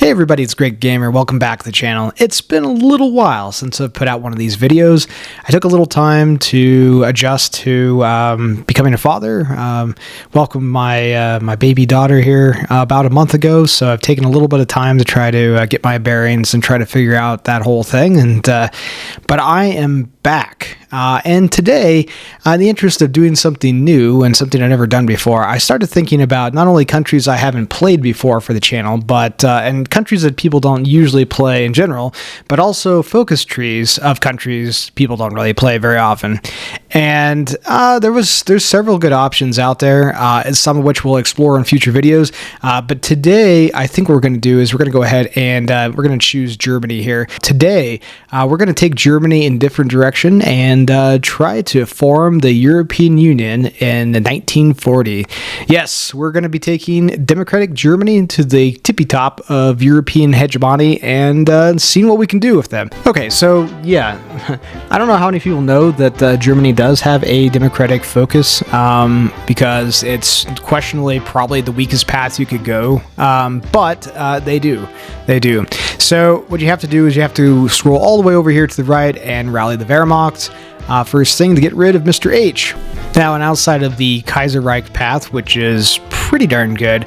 Hey everybody, it's Great Gamer. Welcome back to the channel. It's been a little while since I've put out one of these videos. I took a little time to adjust to becoming a father. Welcome my baby daughter here about a month ago, so I've taken a little bit of time to try to get my bearings and try to figure out that whole thing. But I am back. And today, in the interest of doing something new and something I've never done before, I started thinking about not only countries I haven't played before for the channel, but and countries that people don't usually play in general, but also focus trees of countries people don't really play very often. And there's several good options out there, some of which we'll explore in future videos. But today, I think what we're going to do is we're going to go ahead and we're going to choose Germany here. Today, we're going to take Germany in a different direction and try to form the European Union in 1940. Yes, we're going to be taking democratic Germany to the tippy top of European hegemony and seeing what we can do with them. Okay, so yeah, I don't know how many people know that Germany does have a democratic focus because it's questionably probably the weakest path you could go, but they do. They do. So what you have to do is you have to scroll all the way over here to the right and rally the Wehrmacht. First thing to get rid of Mr. H. Now, and outside of the Kaiserreich path, which is pretty darn good,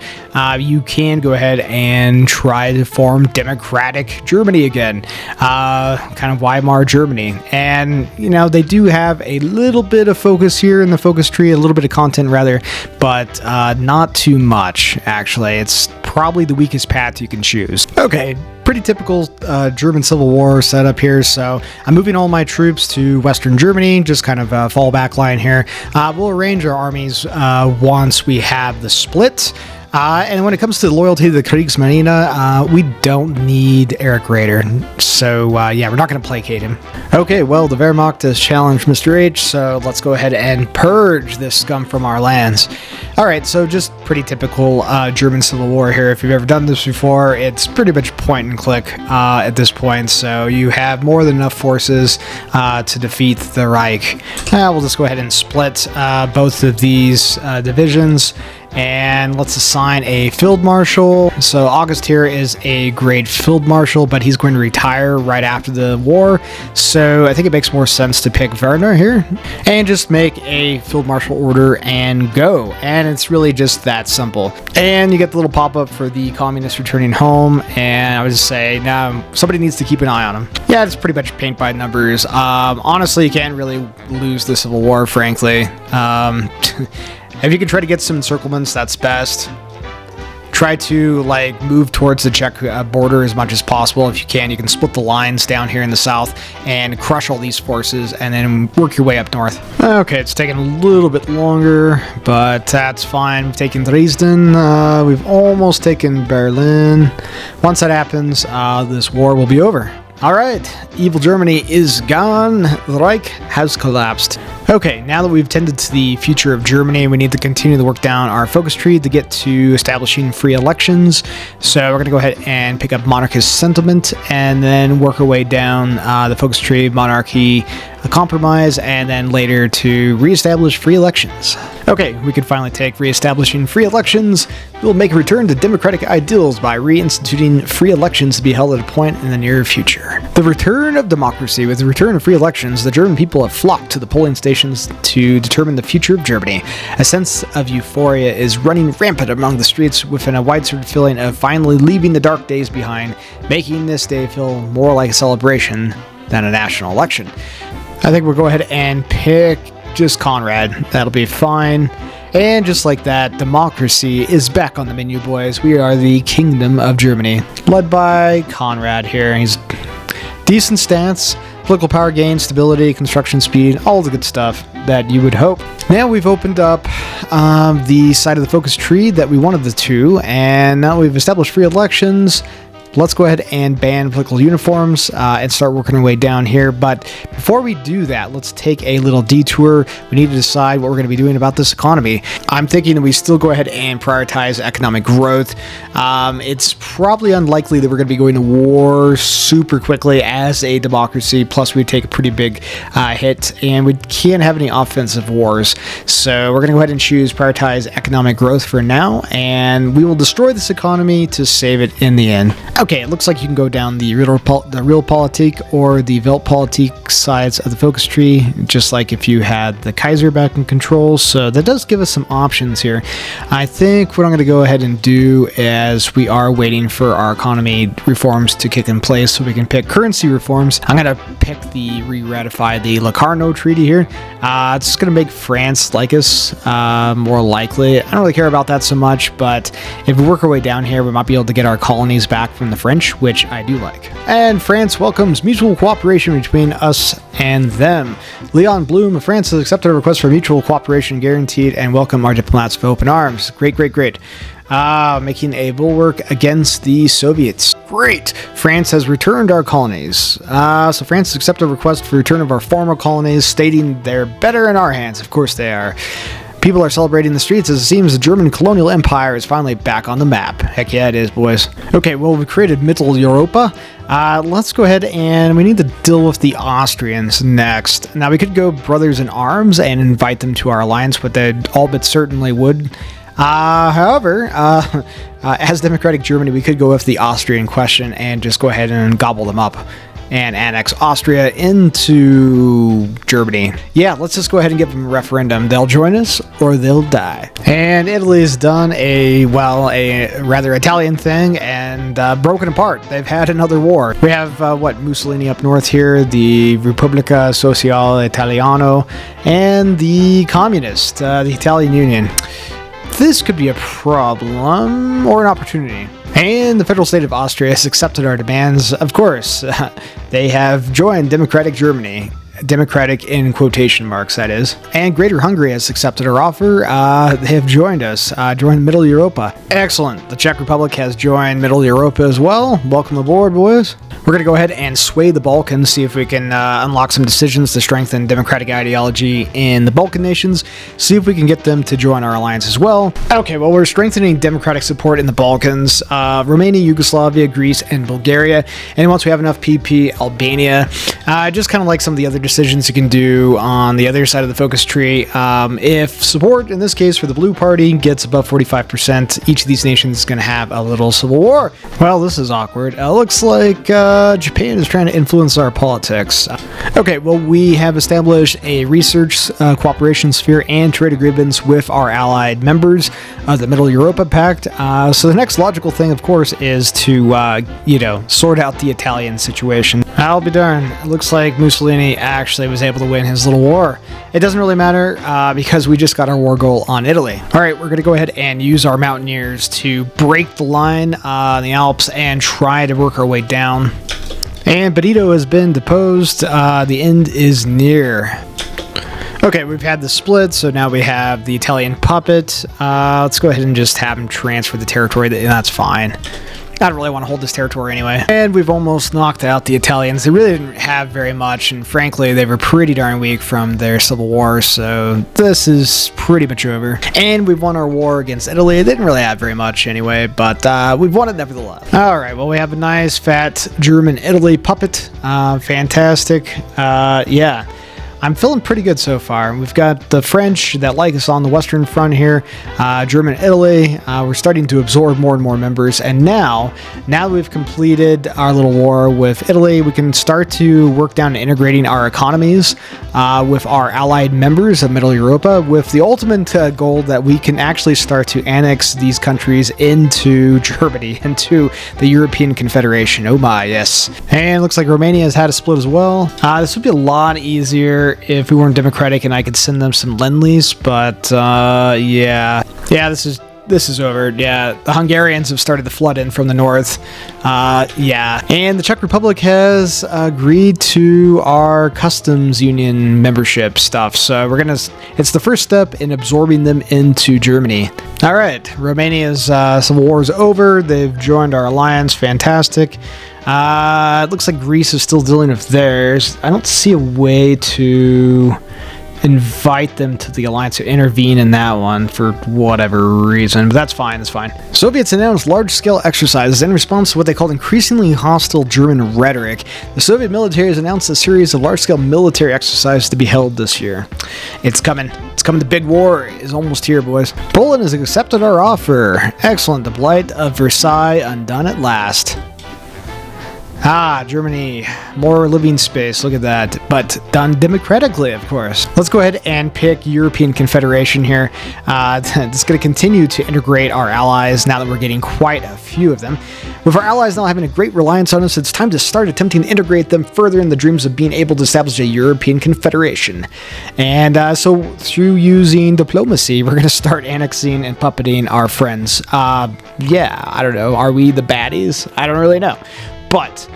you can go ahead and try to form democratic Germany again, kind of Weimar Germany. And, you know, they do have a little bit of focus here in the focus tree, a little bit of content rather, but not too much, actually. It's probably the weakest path you can choose. Okay. Pretty typical German Civil War setup here, so I'm moving all my troops to Western Germany, just kind of a fallback line here. We'll arrange our armies once we have the split. And when it comes to loyalty to the Kriegsmarine, we don't need Eric Raeder. So, yeah, we're not going to placate him. Okay, well, the Wehrmacht has challenged Mr. H, so let's go ahead and purge this scum from our lands. All right, so just pretty typical German Civil War here. If you've ever done this before, it's pretty much point and click at this point. So you have more than enough forces to defeat the Reich. We'll just go ahead and split both of these divisions. And let's assign a field marshal. So August here is a grade field marshal, but he's going to retire right after the war. So I think it makes more sense to pick Werner here and just make a field marshal order and go. And it's really just that simple. And you get the little pop-up for the communists returning home. And I would just say, now somebody needs to keep an eye on them. Yeah, it's pretty much paint by numbers. Honestly, you can't really lose the Civil War, frankly. If you can try to get some encirclements, that's best. Try to move towards the Czech border as much as possible. If you can split the lines down here in the south and crush all these forces and then work your way up north. Okay, it's taking a little bit longer, but that's fine. We've taken Dresden. We've almost taken Berlin. Once that happens, this war will be over. All right, evil Germany is gone. The Reich has collapsed. Okay, now that we've tended to the future of Germany, we need to continue to work down our focus tree to get to establishing free elections. So we're going to go ahead and pick up monarchist sentiment and then work our way down the focus tree, monarchy, a compromise, and then later to reestablish free elections. Okay, we can finally take reestablishing free elections. We'll make a return to democratic ideals by reinstituting free elections to be held at a point in the near future. The return of democracy. With the return of free elections, the German people have flocked to the polling stations to determine the future of Germany. A sense of euphoria is running rampant among the streets within a widespread feeling of finally leaving the dark days behind, making this day feel more like a celebration than a national election. I think we'll go ahead and pick just Conrad. That'll be fine. And just like that, democracy is back on the menu, boys. We are the Kingdom of Germany, led by Conrad here. He's decent stats, political power gain, stability, construction speed, all the good stuff that you would hope. Now we've opened up the side of the focus tree that we wanted to, and now we've established free elections. Let's go ahead and ban political uniforms and start working our way down here. But before we do that, let's take a little detour. We need to decide what we're going to be doing about this economy. I'm thinking that we still go ahead and prioritize economic growth. It's probably unlikely that we're going to be going to war super quickly as a democracy. Plus, we take a pretty big hit, and we can't have any offensive wars. So we're going to go ahead and choose prioritize economic growth for now, and we will destroy this economy to save it in the end. Okay, it looks like you can go down the Realpolitik or the Weltpolitik sides of the focus tree, just like if you had the Kaiser back in control. So that does give us some options here. I think what I'm going to go ahead and do, as we are waiting for our economy reforms to kick in place so we can pick currency reforms, I'm going to pick the re-ratify the Locarno Treaty here. It's going to make France like us more likely. I don't really care about that so much, but if we work our way down here, we might be able to get our colonies back from the French, which I do like. And France welcomes mutual cooperation between us and them. Leon Blum of France has accepted a request for mutual cooperation guaranteed and welcome our diplomats with open arms. Great, great, great. Making a bulwark against the Soviets. Great! France has returned our colonies. So France has accepted a request for return of our former colonies, stating they're better in our hands. Of course they are. People are celebrating the streets as it seems the German colonial empire is finally back on the map. Heck yeah, it is, boys. Okay, well, we created Mittel Europa. Let's go ahead and we need to deal with the Austrians next. Now, we could go brothers in arms and invite them to our alliance, but they all but certainly would. However, as Democratic Germany, we could go with the Austrian question and just go ahead and gobble them up and annex Austria into Germany. Yeah, let's just go ahead and give them a referendum. They'll join us or they'll die. And Italy's done a rather Italian thing and broken apart. They've had another war. We have, Mussolini up north here, the Repubblica Sociale Italiano, and the Communist, the Italian Union. This could be a problem or an opportunity. And the federal state of Austria has accepted our demands. Of course, they have joined Democratic Germany. Democratic in quotation marks, that is. And Greater Hungary has accepted our offer. They have joined us, joined Middle Europa. Excellent. The Czech Republic has joined Middle Europa as well. Welcome aboard, boys. We're going to go ahead and sway the Balkans, see if we can unlock some decisions to strengthen democratic ideology in the Balkan nations, see if we can get them to join our alliance as well. Okay, well, we're strengthening democratic support in the Balkans, Romania, Yugoslavia, Greece, and Bulgaria. And once we have enough PP, Albania. Just kind of like some of the other decisions you can do on the other side of the focus tree. If support, in this case for the Blue Party, gets above 45%, each of these nations is going to have a little civil war. Well, this is awkward. Looks like Japan is trying to influence our politics. Okay, well, we have established a research cooperation sphere and trade agreements with our allied members of the Middle Europa Pact. So the next logical thing, of course, is to, sort out the Italian situation. I'll be darned. It looks like Mussolini actually was able to win his little war. It doesn't really matter because we just got our war goal on Italy. All right, we're going to go ahead and use our mountaineers to break the line in the Alps and try to work our way down. And Benito has been deposed. The end is near. Okay, we've had the split, so now we have the Italian puppet. Let's go ahead and just have him transfer the territory. That's fine. I don't really want to hold this territory anyway. And we've almost knocked out the Italians. They really didn't have very much, and frankly, they were pretty darn weak from their civil war, so this is pretty much over. And we've won our war against Italy. They didn't really have very much anyway, but we've won it nevertheless. Alright, well, we have a nice, fat German-Italy puppet. Fantastic. Yeah. I'm feeling pretty good so far. We've got the French that like us on the Western Front here, German, Italy. We're starting to absorb more and more members. And now that we've completed our little war with Italy, we can start to work down integrating our economies with our allied members of Middle Europa, with the ultimate goal that we can actually start to annex these countries into Germany, into the European Confederation. Oh my, yes. And looks like Romania has had a split as well. This would be a lot easier if we weren't democratic and I could send them some lend-lease, but yeah, this is over. Yeah, the Hungarians have started to flood in from the north. Yeah, and the Czech Republic has agreed to our customs union membership stuff, so it's the first step in absorbing them into Germany. All right, Romania's civil war is over. They've joined our alliance. Fantastic. It looks like Greece is still dealing with theirs. I don't see a way to invite them to the alliance to intervene in that one for whatever reason, but that's fine, Soviets announced large-scale exercises in response to what they called increasingly hostile German rhetoric. The Soviet military has announced a series of large-scale military exercises to be held this year. It's coming. The big war is almost here, boys. Poland has accepted our offer. Excellent. The blight of Versailles undone at last. Ah, Germany, more living space, look at that, but done democratically, of course. Let's go ahead and pick European Confederation here. It's going to continue to integrate our allies now that we're getting quite a few of them. With our allies now having a great reliance on us, it's time to start attempting to integrate them further in the dreams of being able to establish a European Confederation. And so through using diplomacy, we're going to start annexing and puppeting our friends. Yeah, I don't know, are we the baddies? I don't really know. But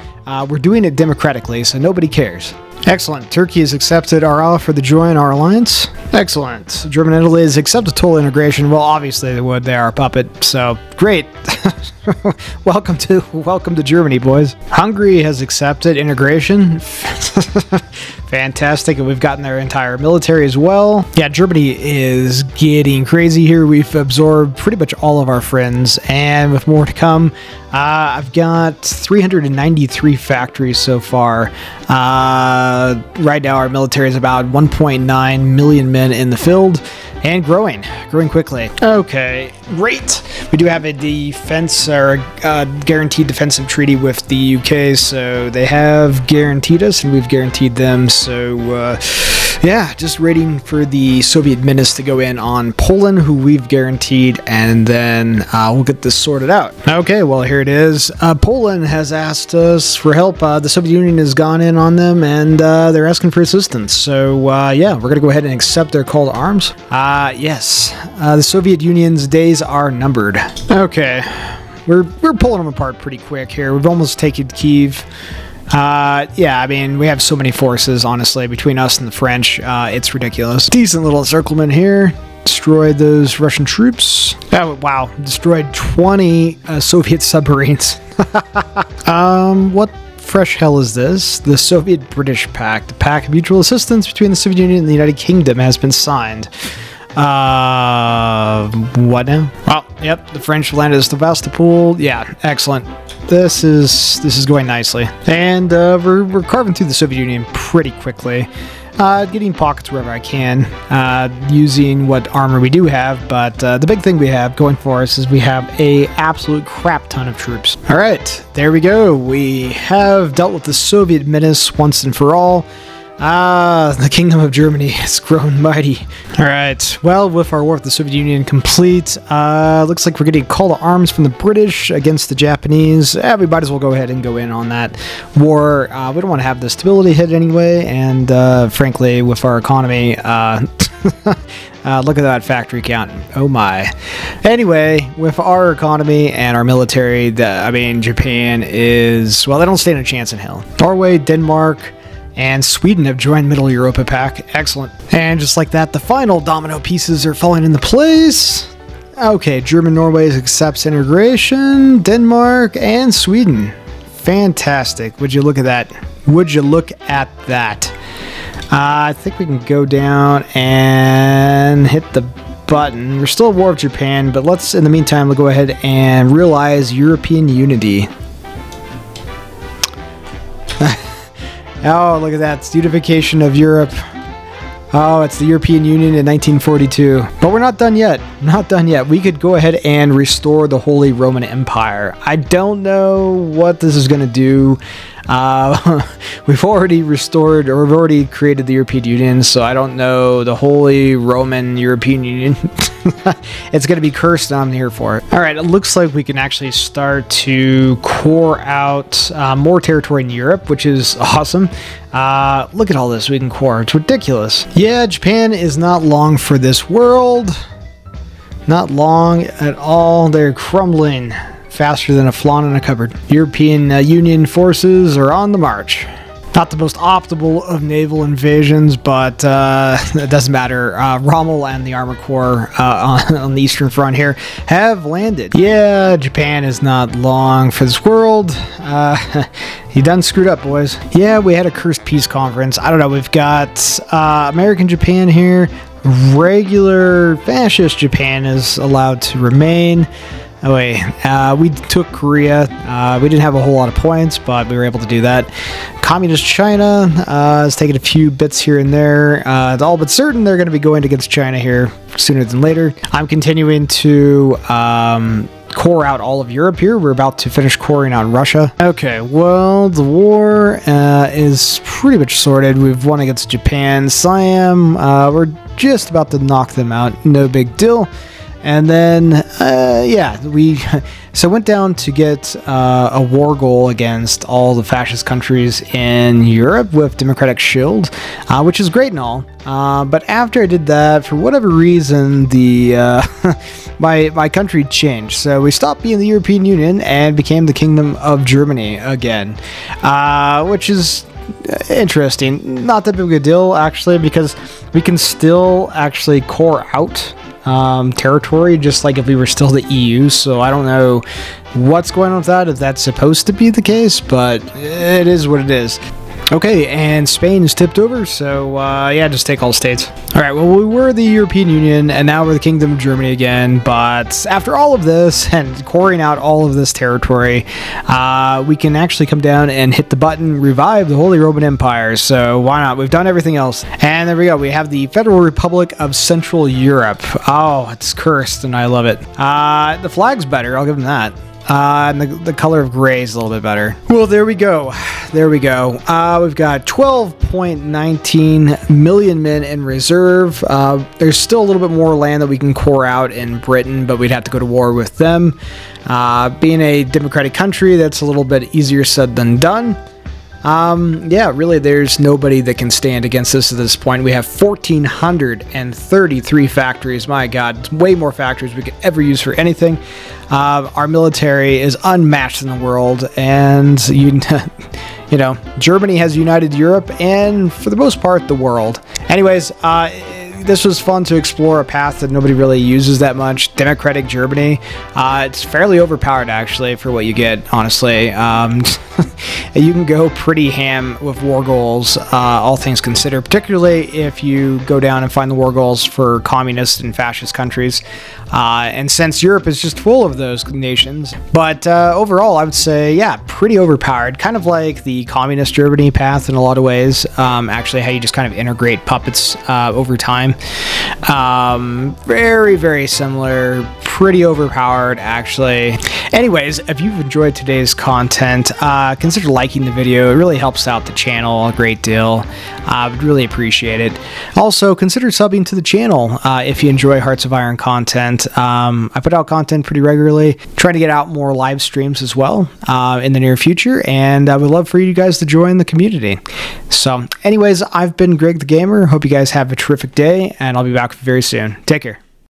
we're doing it democratically, so nobody cares. Excellent. Turkey has accepted our offer to join our alliance. Excellent. German and Italy has accepted total integration. Well, obviously they would. They are a puppet, so great. Welcome to Germany, boys. Hungary has accepted integration. Fantastic, and we've gotten their entire military as well. Yeah, Germany is getting crazy here. We've absorbed pretty much all of our friends, and with more to come. I've got 393 factories so far. Right now our military is about 1.9 million men in the field, and growing quickly. Okay, great. We do have a defense or guaranteed defensive treaty with the UK, so they have guaranteed us and we've guaranteed them. So yeah, just waiting for the Soviet menace to go in on Poland, who we've guaranteed, and then we'll get this sorted out. Okay, well, here it is. Poland has asked us for help. The Soviet Union has gone in on them, and they're asking for assistance. So yeah, we're going to go ahead and accept their call to arms. Yes, the Soviet Union's days are numbered. Okay, we're pulling them apart pretty quick here. We've almost taken Kyiv. Yeah, I mean, we have so many forces, honestly, between us and the French. It's ridiculous. Decent little encirclement here. Destroyed those Russian troops. Oh, wow. Destroyed 20 Soviet submarines. What fresh hell is this? The Soviet-British Pact. The Pact of Mutual Assistance between the Soviet Union and the United Kingdom has been signed. What now? Well, yep, the French landed at Sevastopol. Yeah, excellent. This is going nicely, and we're carving through the Soviet Union pretty quickly, getting pockets wherever I can, using what armor we do have. But the big thing we have going for us is we have a absolute crap ton of troops. All right, there we go. We have dealt with the Soviet menace once and for all. The Kingdom of Germany has grown mighty. Alright, well, with our war with the Soviet Union complete, looks like we're getting a call to arms from the British against the Japanese. We might as well go ahead and go in on that war. We don't want to have the stability hit anyway, and frankly, with our economy, look at that factory count. Oh my. Anyway, with our economy and our military, I mean, Japan is, well, they don't stand a chance in hell. Norway, Denmark, and Sweden have joined Middle Europa Pact. Excellent. And just like that, the final domino pieces are falling into place. Okay, Norway accepts integration, Denmark, and Sweden. Fantastic. Would you look at that? Would you look at that? I think we can go down and hit the button. We're still at war with Japan, but let's, in the meantime, we'll go ahead and realize European unity. Oh, look at that. It's unification of Europe. Oh, it's the European Union in 1942. But we're not done yet. Not done yet. We could go ahead and restore the Holy Roman Empire. I don't know what this is going to do. We've already restored, or we've already created the European Union, so I don't know the Holy Roman European Union. It's going to be cursed, and I'm here for it. All right, it looks like we can actually start to core out more territory in Europe, which is awesome. Look at all this we can core. It's ridiculous. Yeah, Japan is not long for this world. Not long at all. They're crumbling faster than a flan in a cupboard. European Union forces are on the march. Not the most optimal of naval invasions, but it doesn't matter. Rommel and the Armored Corps on the Eastern Front here have landed. Yeah, Japan is not long for this world. You done screwed up, boys. Yeah, we had a cursed peace conference. I don't know, we've got American Japan here. Regular fascist Japan is allowed to remain. Oh wait, we took Korea. We didn't have a whole lot of points, but we were able to do that. Communist China has taken a few bits here and there. It's all but certain they're going to be going against China here sooner than later. I'm continuing to core out all of Europe here. We're about to finish coring out Russia. Okay, well, the war is pretty much sorted. We've won against Japan. Siam, we're just about to knock them out. No big deal. And then, yeah, we went down to get a war goal against all the fascist countries in Europe with Democratic Shield, which is great and all. But after I did that, for whatever reason, the my country changed. So we stopped being the European Union and became the Kingdom of Germany again, which is interesting. Not that big of a deal, actually, because we can still actually core out territory, just like if we were still the EU. So I don't know what's going on with that, if that's supposed to be the case, but it is what it is. Okay, and Spain is tipped over, so yeah, just take all states. All right, well, we were the European Union, and now we're the Kingdom of Germany again, but after all of this, and coring out all of this territory, we can actually come down and hit the button, revive the Holy Roman Empire, so why not? We've done everything else. And there we go, we have the Federal Republic of Central Europe. Oh, it's cursed, and I love it. The flag's better, I'll give them that. And the color of gray is a little bit better. Well, there we go. There we go. We've got 12.19 million men in reserve. There's still a little bit more land that we can core out in Britain, but we'd have to go to war with them. Being a democratic country, that's a little bit easier said than done. Yeah, really, there's nobody that can stand against us at this point. We have 1,433 factories. My God, way more factories we could ever use for anything. Our military is unmatched in the world, and you know, Germany has united Europe and, for the most part, the world. Anyways, this was fun to explore a path that nobody really uses that much. Democratic Germany. It's fairly overpowered, actually, for what you get, honestly. You can go pretty ham with war goals, all things considered, particularly if you go down and find the war goals for communist and fascist countries. And since Europe is just full of those nations. But overall, I would say, yeah, pretty overpowered. Kind of like the communist Germany path in a lot of ways. Actually, how you just kind of integrate puppets over time. Very, very similar. Pretty overpowered, actually. Anyways, if you've enjoyed today's content, consider liking the video. It really helps out the channel a great deal. I would really appreciate it. Also, consider subbing to the channel if you enjoy Hearts of Iron content. I put out content pretty regularly. Try to get out more live streams as well in the near future, and I would love for you guys to join the community. So, anyways, I've been Greg the Gamer. Hope you guys have a terrific day, and I'll be back very soon. Take care.